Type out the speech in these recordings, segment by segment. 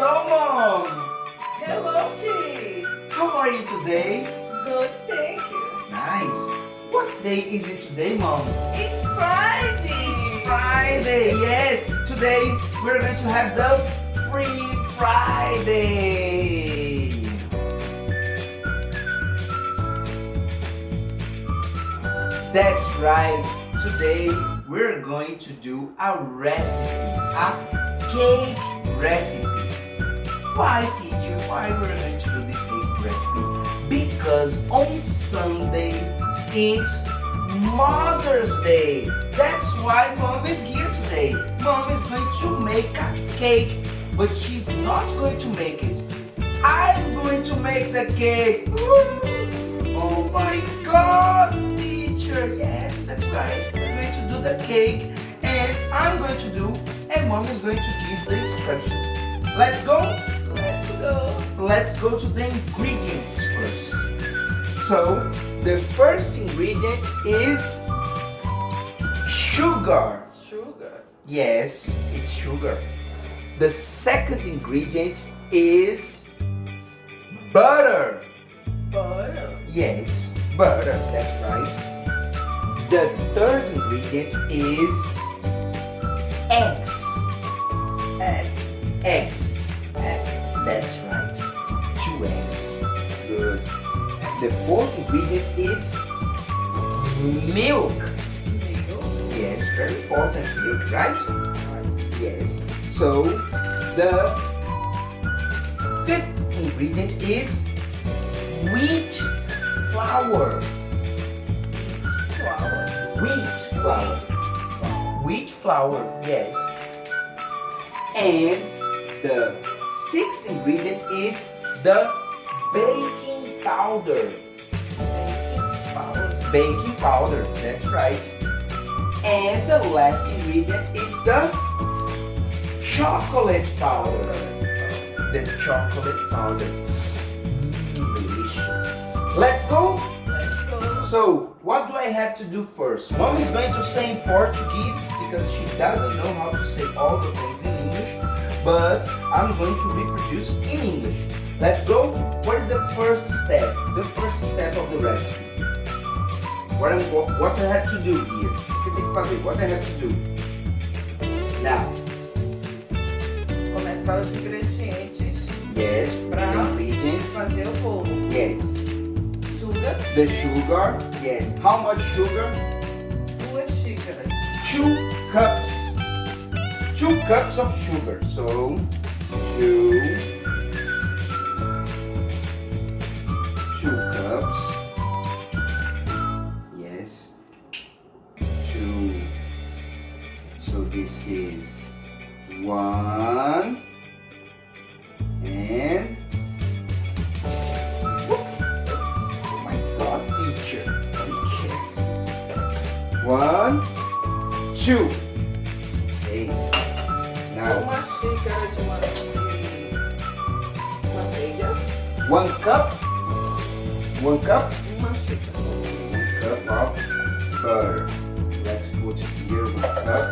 Hello, Mom! Hello, G. How are you today? Good, thank you. Nice! What day is it today, Mom? It's Friday. It's Friday, yes! Today we're going to have the Free Friday! That's right! Today we're going to do a recipe, a cake recipe. Why, teacher? Why we're going to do this cake recipe? Because on Sunday it's Mother's Day. That's why Mom is here today. Mom is going to make a cake, but she's not going to make it. I'm going to make the cake. Oh my God, teacher! Yes, that's right. We're going to do the cake, and I'm going to do, and Mom is going to give the instructions. Let's go. Let's go. Let's go to the ingredients first. So, the first ingredient is sugar. Sugar. Yes, it's sugar. The second ingredient is butter. Butter. Yes, butter, that's right. The third ingredient is eggs. Eggs. Eggs, Eggs. that's right. 2 eggs. Good. The fourth ingredient is milk. Milk. Yes, very important milk, right? Yes. So the fifth ingredient is wheat flour. Flour. Wheat flour. Wheat flour, yes. And the sixth ingredient is the baking powder. Baking powder. Baking powder, that's right. And the last ingredient is the chocolate powder. The chocolate powder. Delicious. Let's go. Let's go. So, what do I have to do first? Mom is going to say in Portuguese because she doesn't know how to say all the things in English, but I'm going to reproduce in English. Let's go. What is the first step? The first step of the recipe. What I have to do here? O que tem que fazer? What I have to do? Now. Começar os ingredientes Yes. Pra The ingredients. fazer o bolo. Yes. Sugar. The sugar. Yes. How much sugar? 2 xícaras. 2 cups. 2 cups of sugar. So 2 cups. Yes. 2. So this is 1 and oops. Oh my God, teacher. Okay. 1, 2. Okay. Now Uma xícara de manteiga. 1 cup. 1 cup. Uma xícara. 1 cup of butter. Let's put here 1 cup.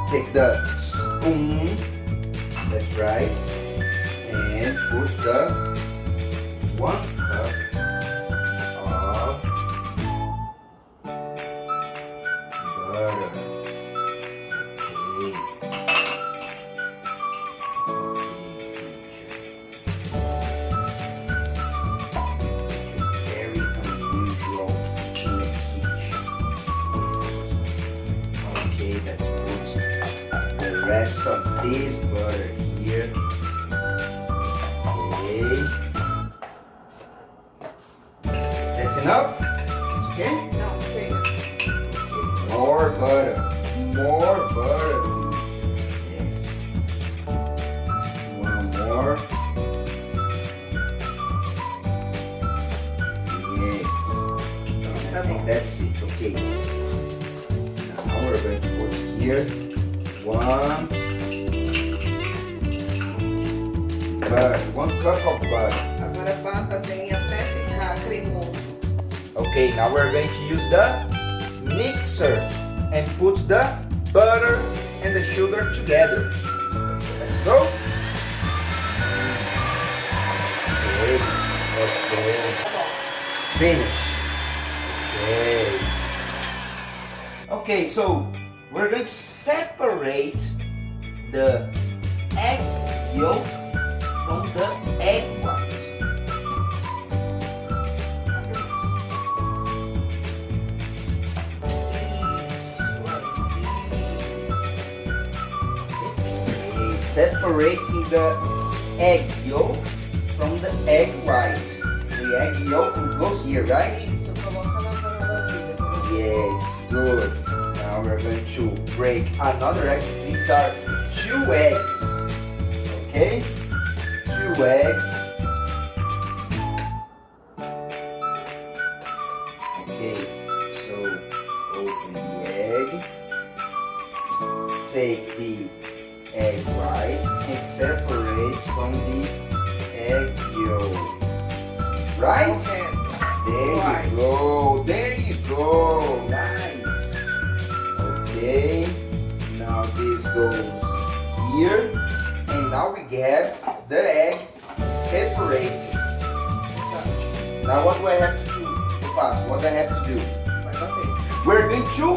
Take the spoon. That's right. And put the 1 cup of butter. Okay. Very unusual in the kitchen. Okay, let's put the rest of this butter here. Okay. That's enough? It's okay? Não, chega. Okay. More butter. More butter. Yes. 1 more. Yes. I think that's it. Okay. Now we're going to put here 1 butter. 1 cup of butter. Agora bata bem até ficar cremoso. Okay, now we're going to use the mixer and put the butter and the sugar together. Let's go. Finish. Okay. Okay, so we're going to separate the egg yolk from the egg white. Okay, separating the egg yolk from the egg white. The egg yolk goes here, right? Isso, coloca na vasilha. Yes, good. Now we're going to break another egg. These are 2 eggs. Okay? 2 eggs. Okay, so open the egg. Take the egg white and separate from the egg yolk. Right? Okay. There Right. you go. There you go. Nice. Okay. Now this goes here. And now we have the egg separated. Now what do I have to do? What do I have to do? Vai bater. We're going to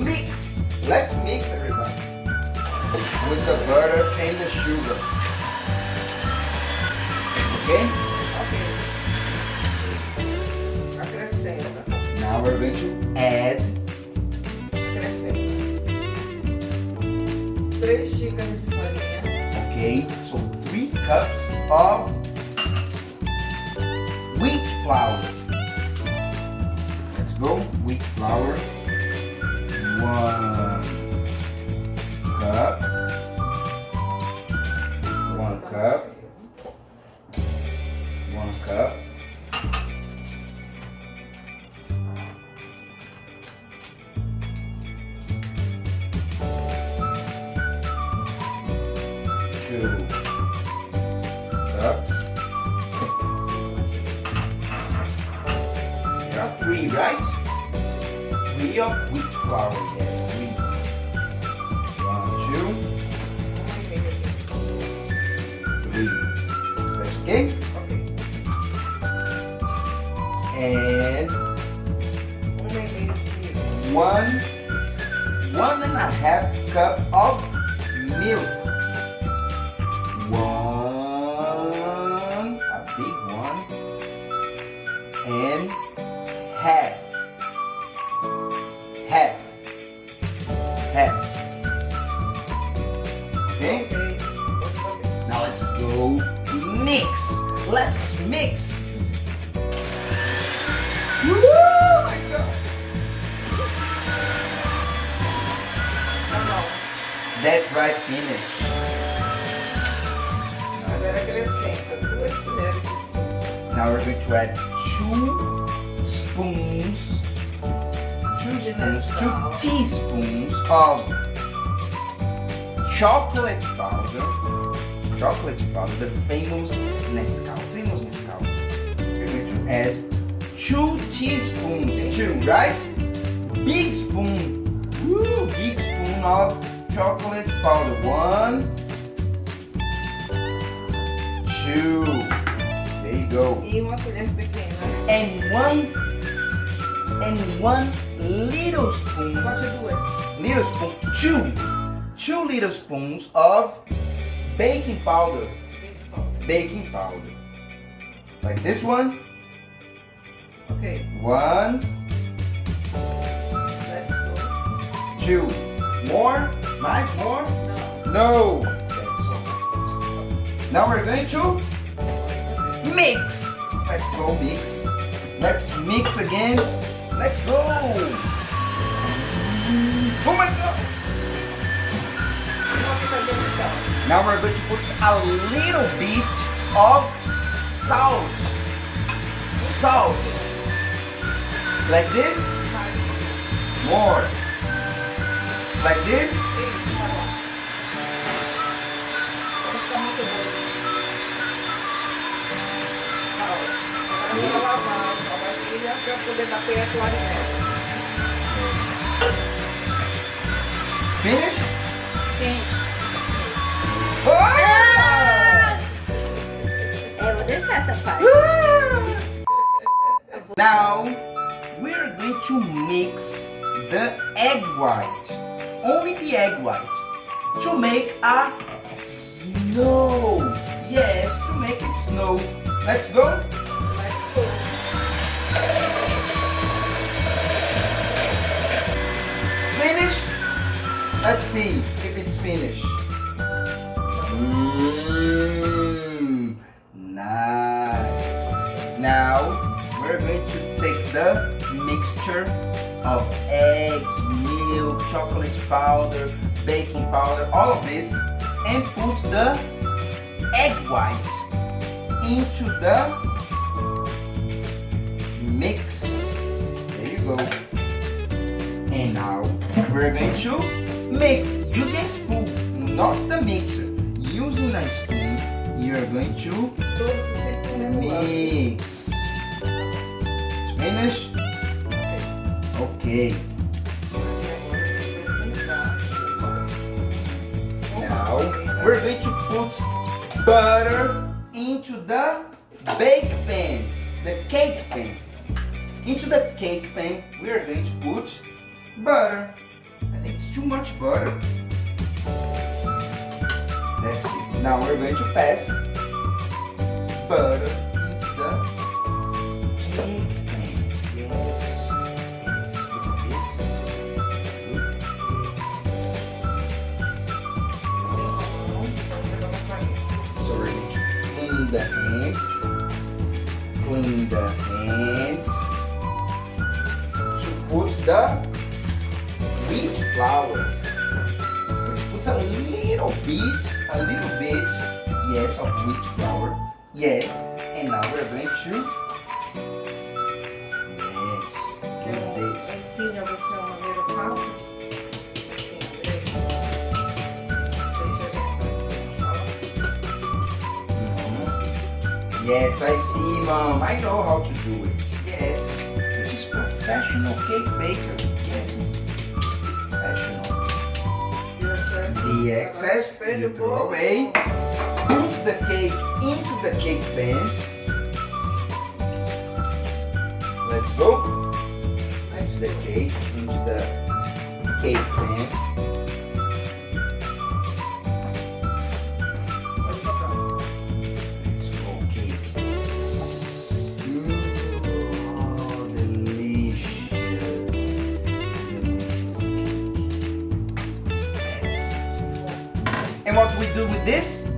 mix. Let's mix everybody. With the butter and the sugar. Okay? Ok. Acrescenta. Now we're going to add Acrescenta. 3 xícaras de farinha. Okay, so 3 cups of wheat flour. Let's go, wheat flour. 1 cup. 1 cup. 1 cup. 2 cups. There are 3, right? 3 of wheat flour, yes, 3. 1, 2, 3. That's okay? Ok. And 1,5 de 1.5 cup of milk. 1, a big one, and half. Okay? Ok. Pode bater. Now let's go mix. Let's mix. Woo! My God. Tá bom. That's right, finish. Agora acrescenta 2 colheres de sopa. Now we're going to add 2 spoons, 2 teaspoons of chocolate powder, the famous Nescau. We're going to add 2 teaspoons, 2, right? Big spoon, big spoon of chocolate powder. 1, 2. There you go. E uma colher pequena. And one little spoon, Pode 2. 2 little spoons of baking powder. Bem bom. Like this one. Ok. 1, Let's go. 2. More? More? Não. No. That's all. Now we're going to mix. Let's go mix. Let's mix again. Let's go. Oh my God. Uma pitadinha de sal. Now we're going to put a little bit of salt. Like this. More. Like this. Isso, tá bom. Vai ficar muito bom. Sal. Agora eu vou lavar a vasilha para poder bater a clarinete. Finish? Gente, Ah! eu vou deixar essa parte. Ah! Now we're going to mix the egg white, only the egg white, to make a snow. Yes, to make it snow. Let's go. Finished? Let's see if it's finished. Nice. Now we're going to take the mixture of eggs, milk, chocolate powder, baking powder, all of this, and put the egg white into the mix. There you go. And now we're going to mix using a spoon, not the mixer. Using a spoon, you're going to mix. Finish? Okay. Now we're going to put butter into the bake pan, the cake pan. Into the cake pan, we are going to put butter. I think it's too much butter. That's it. Now we're going to pass butter into the cake pan. Yes. Yes. Look at this. Look at this. So we're going to clean the hands. Clean the hands. To put the wheat flour. Put a little bit, yes, of wheat flour. Yes, and now we're going to, yes, do this. Ensina você uma maneira fácil. Yes, I see, Mom. I know how to do it. Yes, it is professional cake baker. Yes, professional. The excess you throw away. Put the cake into the cake pan. Let's go. Put the cake into the cake pan. Let's go, cake. Oh, delicious. And what we do with this?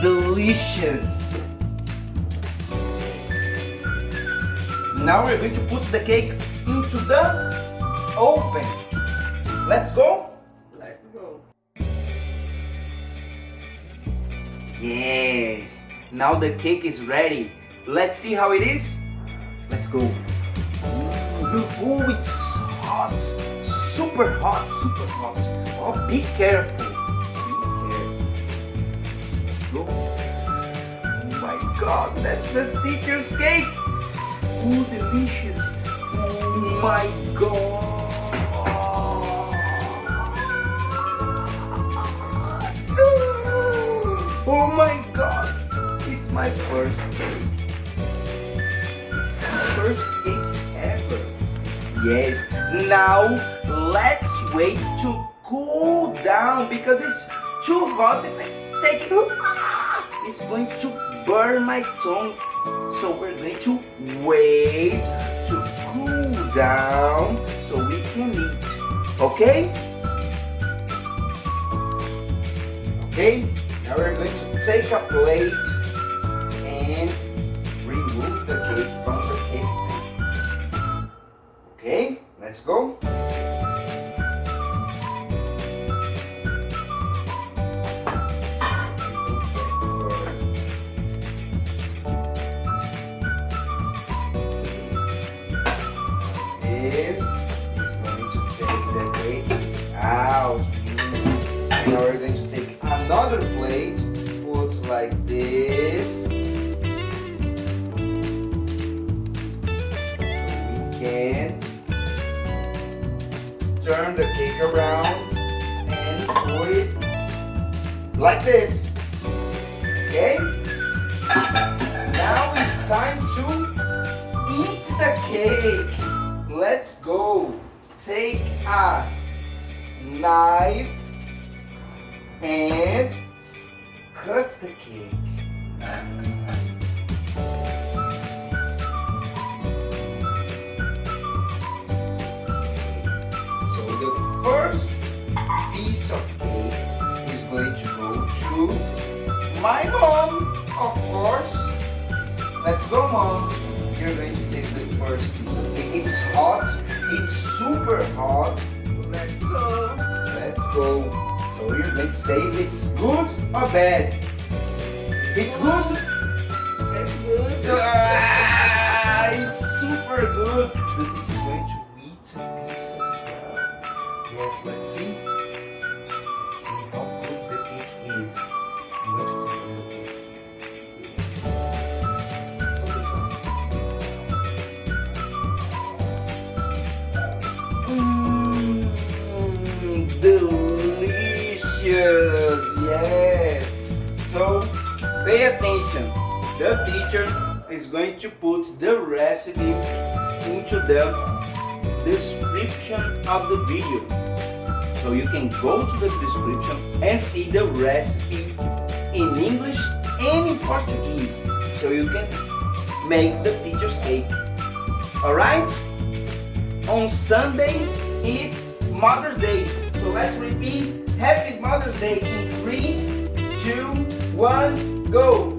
Delicious. Yes. Now we're going to put the cake into the oven. Let's go. Let's go. Yes. Now the cake is ready. Let's see how it is. Let's go. Oh, it's hot. Super hot, super hot. Oh, be careful. Be careful. Let's go. Oh my God, that's the teacher's cake. Oh, delicious. Oh my God. Oh my God. It's my first cake. First cake ever. Yes. Now let's wait to cool down because it's too hot. If I take it, it's going to burn my tongue. So we're going to wait to cool down so we can eat. Okay? Okay? Now we're going to take a plate and remove the cake from the cake pan. Okay? Let's go. This is going to take the cake out. And now we're going to take another plate, put like this. We can turn the cake around and put it like this. Okay? Now it's time to eat the cake. Let's go. Take a knife and cut the cake. So the first piece of cake is going to go to my mom, of course. Let's go, Mom. You're going to take the first piece of cake. It's hot. It's super hot. Let's go. Let's go. So you're going to say if it's good or bad. It's good. It's good. Ah, it's super good. The teacher is going to eat a piece as well. Yes, let's see. Let's see how good the cake is. I'm going to take a little piece here. Delicious, yes. So pay attention. The teacher is going to put the recipe into the description of the video. So you can go to the description and see the recipe in English and in Portuguese. So you can make the teacher's cake. Alright? On Sunday, it's Mother's Day. So let's repeat. Happy Mother's Day in 3, 2, 1, go.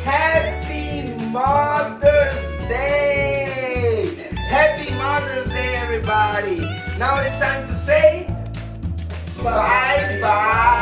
Happy Mother's Day. Happy Mother's Day, everybody. Now it's time to say bye-bye.